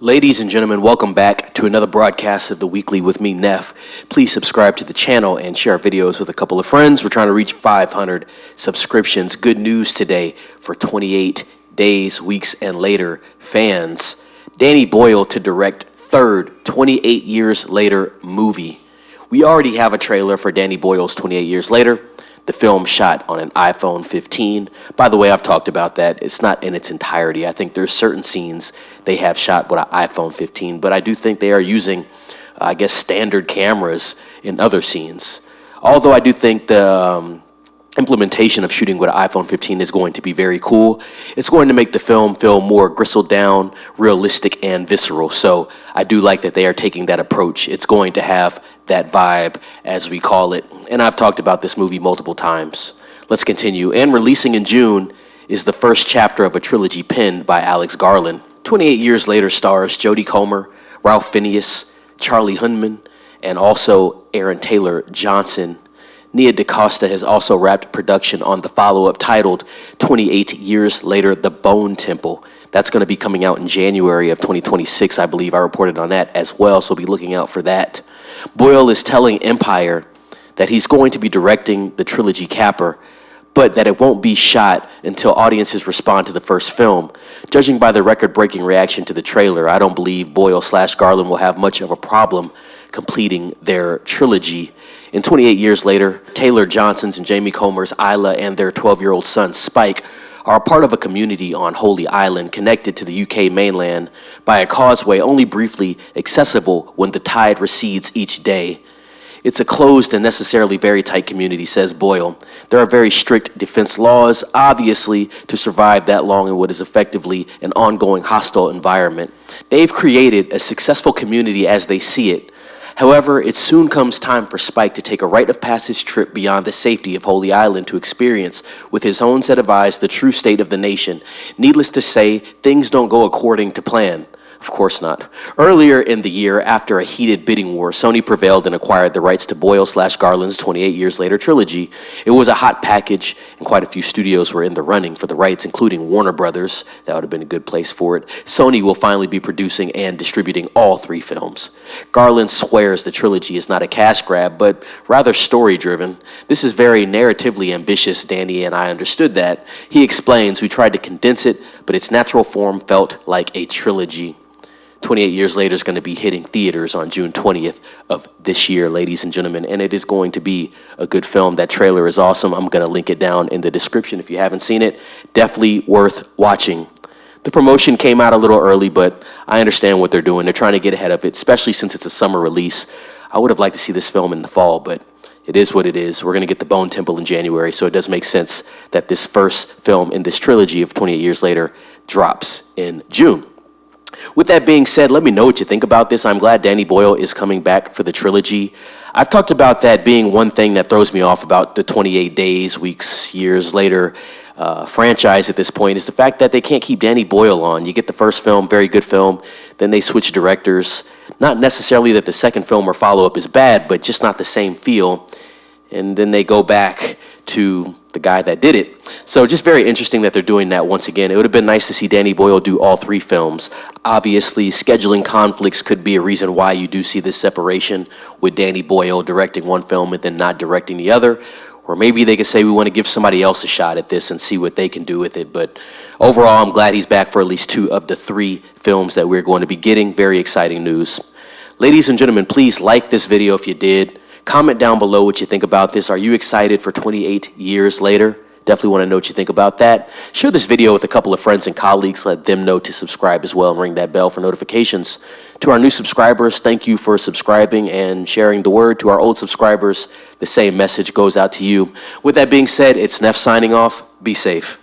Ladies and gentlemen, welcome back to another broadcast of The Weekly with me, Neff. Please subscribe to the channel and share our videos with a couple of friends. We're trying to reach 500 subscriptions. Good news today for 28 days, weeks, and later fans. Danny Boyle to direct third 28 years later movie. We already have a trailer for Danny Boyle's 28 years later. The film shot on an iPhone 15. By the way, I've talked about that. It's not in its entirety. I think there's certain scenes they have shot with an iPhone 15, but I do think they are using, standard cameras in other scenes. Although I do think the implementation of shooting with an iPhone 15 is going to be very cool. It's going to make the film feel more gristled down, realistic, and visceral. So I do like that they are taking that approach. It's going to have that vibe, as we call it. And I've talked about this movie multiple times. Let's continue. And releasing in June is the first chapter of a trilogy penned by Alex Garland. 28 years later stars Jodie Comer, Ralph Fiennes, Charlie Hunnam, and also Aaron Taylor Johnson. Nia DaCosta has also wrapped production on the follow-up titled 28 Years Later, The Bone Temple. That's going to be coming out in January of 2026, I believe. I reported on that as well, so be looking out for that. Boyle is telling Empire that he's going to be directing the trilogy capper, but that it won't be shot until audiences respond to the first film. Judging by the record-breaking reaction to the trailer, I don't believe Boyle/Garland will have much of a problem completing their trilogy. And 28 years later, Taylor Johnson's and Jamie Comer's Isla and their 12-year-old son, Spike, are a part of a community on Holy Island connected to the UK mainland by a causeway only briefly accessible when the tide recedes each day. It's a closed and necessarily very tight community, says Boyle. There are very strict defense laws, obviously, to survive that long in what is effectively an ongoing hostile environment. They've created a successful community as they see it. However, it soon comes time for Spike to take a rite of passage trip beyond the safety of Holy Island to experience, with his own set of eyes, the true state of the nation. Needless to say, things don't go according to plan. Of course not. Earlier in the year, after a heated bidding war, Sony prevailed and acquired the rights to Boyle/Garland's 28 Years Later trilogy. It was a hot package, and quite a few studios were in the running for the rights, including Warner Brothers. That would have been a good place for it. Sony will finally be producing and distributing all three films. Garland swears the trilogy is not a cash grab, but rather story-driven. This is very narratively ambitious, Danny, and I understood that. He explains, we tried to condense it, but its natural form felt like a trilogy. 28 Years Later is going to be hitting theaters on June 20th of this year, ladies and gentlemen, and it is going to be a good film. That trailer is awesome. I'm going to link it down in the description if you haven't seen it. Definitely worth watching. The promotion came out a little early, but I understand what they're doing. They're trying to get ahead of it, especially since it's a summer release. I would have liked to see this film in the fall, but it is what it is. We're going to get The Bone Temple in January, so it does make sense that this first film in this trilogy of 28 Years Later drops in June. With that being said, let me know what you think about this. I'm glad Danny Boyle is coming back for the trilogy. I've talked about that being one thing that throws me off about the 28 days, weeks, years later franchise at this point is the fact that they can't keep Danny Boyle on. You get the first film, very good film, then they switch directors. Not necessarily that the second film or follow-up is bad, but just not the same feel. And then they go back to the guy that did it. So just very interesting that they're doing that once again. It would have been nice to see Danny Boyle do all three films. Obviously, scheduling conflicts could be a reason why you do see this separation with Danny Boyle directing one film and then not directing the other. Or maybe they could say we want to give somebody else a shot at this and see what they can do with it. But overall, I'm glad he's back for at least 2 of the 3 films that we're going to be getting. Very exciting news. Ladies and gentlemen, please like this video if you did. Comment down below what you think about this. Are you excited for 28 years later? Definitely want to know what you think about that. Share this video with a couple of friends and colleagues. Let them know to subscribe as well and ring that bell for notifications. To our new subscribers, thank you for subscribing and sharing the word. To our old subscribers, the same message goes out to you. With that being said, it's Neff signing off. Be safe.